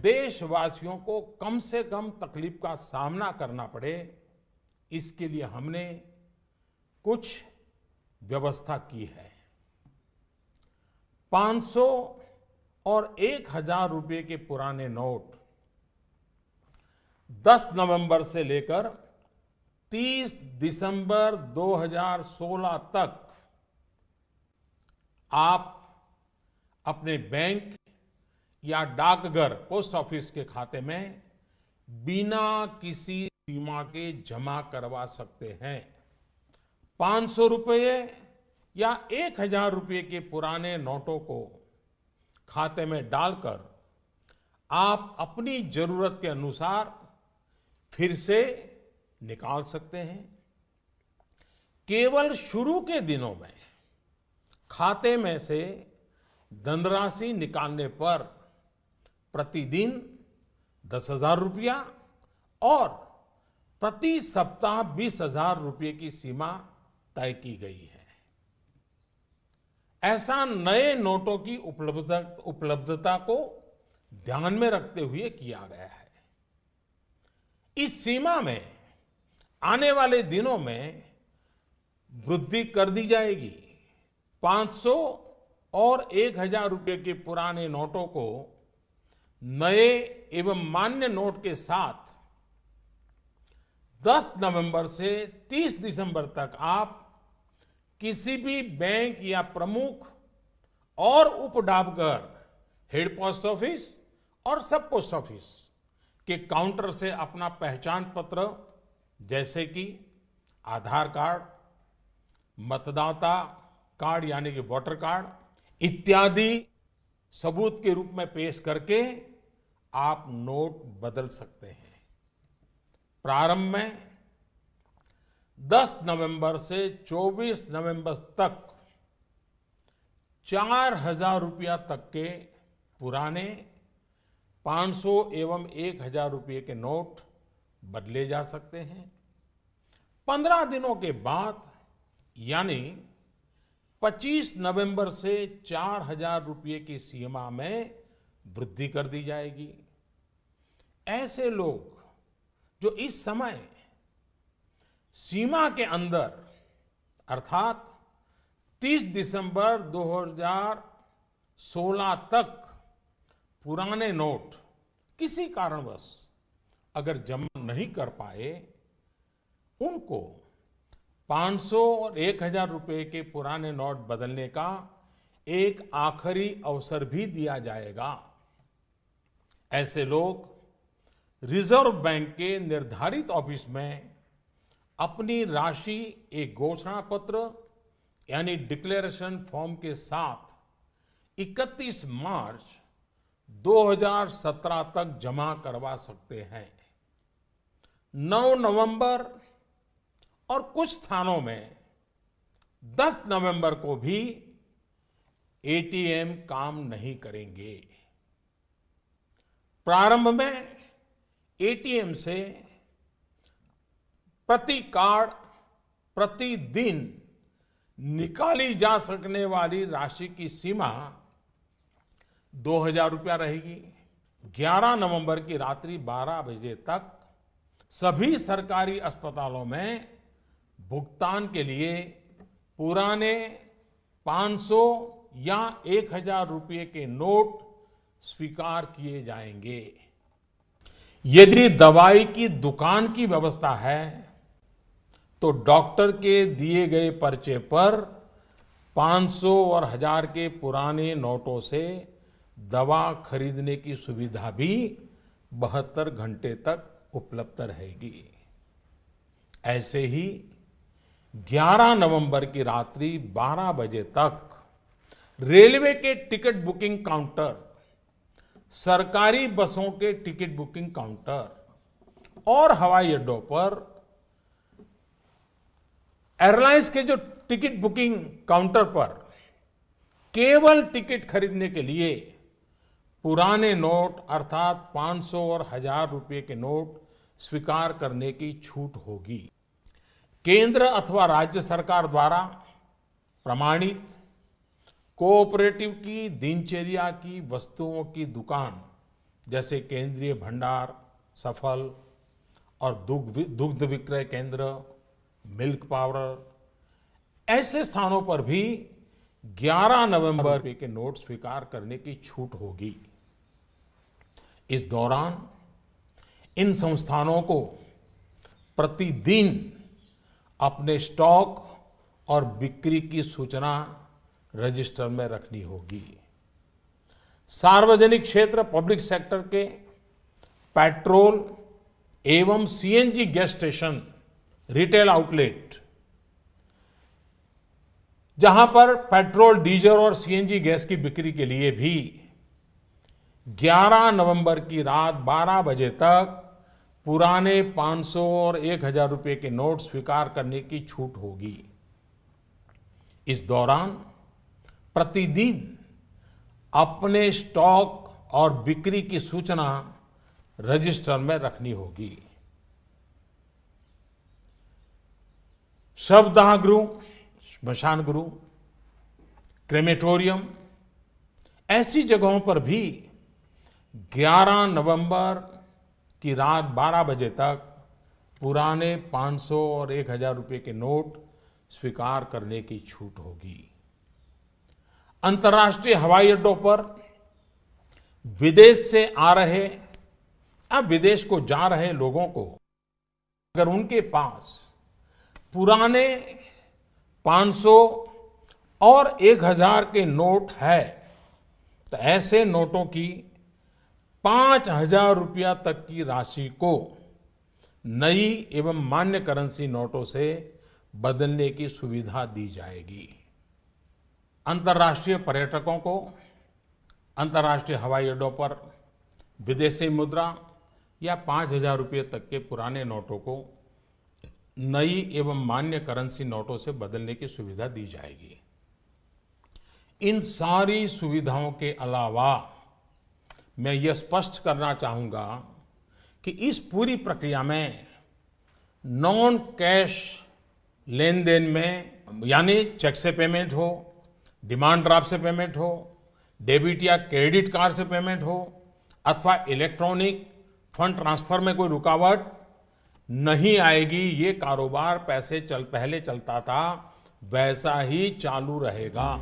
देशवासियों को कम से कम तकलीफ का सामना करना पड़े, इसके लिए हमने कुछ व्यवस्था की है। 500 और 1000 रुपए के पुराने नोट 10 नवंबर से लेकर 30 दिसंबर 2016 तक आप अपने बैंक या डाकघर पोस्ट ऑफिस के खाते में बिना किसी सीमा के जमा करवा सकते हैं। 500 रुपये या 1000 रुपये के पुराने नोटों को खाते में डालकर आप अपनी जरूरत के अनुसार फिर से निकाल सकते हैं। केवल शुरू के दिनों में खाते में से धनराशि निकालने पर प्रतिदिन 10,000 रुपया और प्रति सप्ताह 20,000 रुपये की सीमा तय की गई है। ऐसा नए नोटों की उपलब्धता को ध्यान में रखते हुए किया गया है। इस सीमा में आने वाले दिनों में वृद्धि कर दी जाएगी। 500 और 1000 रुपये के पुराने नोटों को नए एवं मान्य नोट के साथ 10 नवंबर से 30 दिसंबर तक आप किसी भी बैंक या प्रमुख और उप डाकघर, हेड पोस्ट ऑफिस और सब पोस्ट ऑफिस के काउंटर से अपना पहचान पत्र जैसे कि आधार कार्ड, मतदाता कार्ड यानी कि वोटर कार्ड इत्यादि सबूत के रूप में पेश करके आप नोट बदल सकते हैं। प्रारंभ में 10 नवंबर से 24 नवंबर तक 4,000 रुपया तक के पुराने 500 एवं 1000 रुपये के नोट बदले जा सकते हैं। 15 दिनों के बाद यानी 25 नवंबर से 4,000 रुपये की सीमा में वृद्धि कर दी जाएगी। ऐसे लोग जो इस समय सीमा के अंदर अर्थात 30 दिसंबर 2016 तक पुराने नोट किसी कारणवश अगर जमा नहीं कर पाए, उनको 500 और 1000 रुपये के पुराने नोट बदलने का एक आखिरी अवसर भी दिया जाएगा। ऐसे लोग रिजर्व बैंक के निर्धारित ऑफिस में अपनी राशि एक घोषणा पत्र यानी डिक्लेरेशन फॉर्म के साथ 31 मार्च 2017 तक जमा करवा सकते हैं। 9 नवंबर और कुछ स्थानों में 10 नवंबर को भी एटीएम काम नहीं करेंगे। प्रारंभ में एटीएम से प्रति कार्ड प्रतिदिन निकाली जा सकने वाली राशि की सीमा 2,000 रुपया रहेगी। 11 नवंबर की रात्रि 12 बजे तक सभी सरकारी अस्पतालों में भुगतान के लिए पुराने 500 या 1000 रुपये के नोट स्वीकार किए जाएंगे। यदि दवाई की दुकान की व्यवस्था है तो डॉक्टर के दिए गए पर्चे पर 500 और 1000 के पुराने नोटों से दवा खरीदने की सुविधा भी 72 घंटे तक उपलब्ध रहेगी। ऐसे ही 11 नवंबर की रात्रि 12 बजे तक रेलवे के टिकट बुकिंग काउंटर, सरकारी बसों के टिकट बुकिंग काउंटर और हवाई अड्डों पर एयरलाइंस के जो टिकट बुकिंग काउंटर पर केवल टिकट खरीदने के लिए पुराने नोट अर्थात 500 और 1000 रुपये के नोट स्वीकार करने की छूट होगी। केंद्र अथवा राज्य सरकार द्वारा प्रमाणित कोऑपरेटिव की दिनचर्या की वस्तुओं की दुकान जैसे केंद्रीय भंडार सफल और दुग्ध विक्रय केंद्र, मिल्क पाउडर, ऐसे स्थानों पर भी 11 नवंबर के नोट स्वीकार करने की छूट होगी। इस दौरान इन संस्थानों को प्रतिदिन अपने स्टॉक और बिक्री की सूचना रजिस्टर में रखनी होगी। सार्वजनिक क्षेत्र पब्लिक सेक्टर के पेट्रोल एवं CNG gas station, retail outlet, जहां पर पेट्रोल, डीजल और सीएनजी गैस की बिक्री के लिए भी 11 नवंबर की रात 12 बजे तक पुराने 500 और 1000 रुपए के नोट स्वीकार करने की छूट होगी। इस दौरान प्रतिदिन अपने स्टॉक और बिक्री की सूचना रजिस्टर में रखनी होगी। शवदाह गृह, श्मशान गृह, क्रेमेटोरियम, ऐसी जगहों पर भी 11 नवंबर की रात 12 बजे तक पुराने 500 और 1000 रुपए के नोट स्वीकार करने की छूट होगी। अंतर्राष्ट्रीय हवाई अड्डों पर विदेश से आ रहे या विदेश को जा रहे लोगों को अगर उनके पास पुराने 500 और 1000 के नोट है तो ऐसे नोटों की 5000 रुपया तक की राशि को नई एवं मान्य करेंसी नोटों से बदलने की सुविधा दी जाएगी। अंतर्राष्ट्रीय पर्यटकों को अंतर्राष्ट्रीय हवाई अड्डों पर विदेशी मुद्रा या 5000 रुपये तक के पुराने नोटों को नई एवं मान्य करेंसी नोटों से बदलने की सुविधा दी जाएगी। इन सारी सुविधाओं के अलावा मैं यह स्पष्ट करना चाहूंगा कि इस पूरी प्रक्रिया में नॉन कैश लेन देन में, यानी चेक से पेमेंट हो, डिमांड ड्राफ्ट से पेमेंट हो, डेबिट या क्रेडिट कार्ड से पेमेंट हो अथवा इलेक्ट्रॉनिक फंड ट्रांसफर में कोई रुकावट नहीं आएगी। ये कारोबार पहले चलता था वैसा ही चालू रहेगा।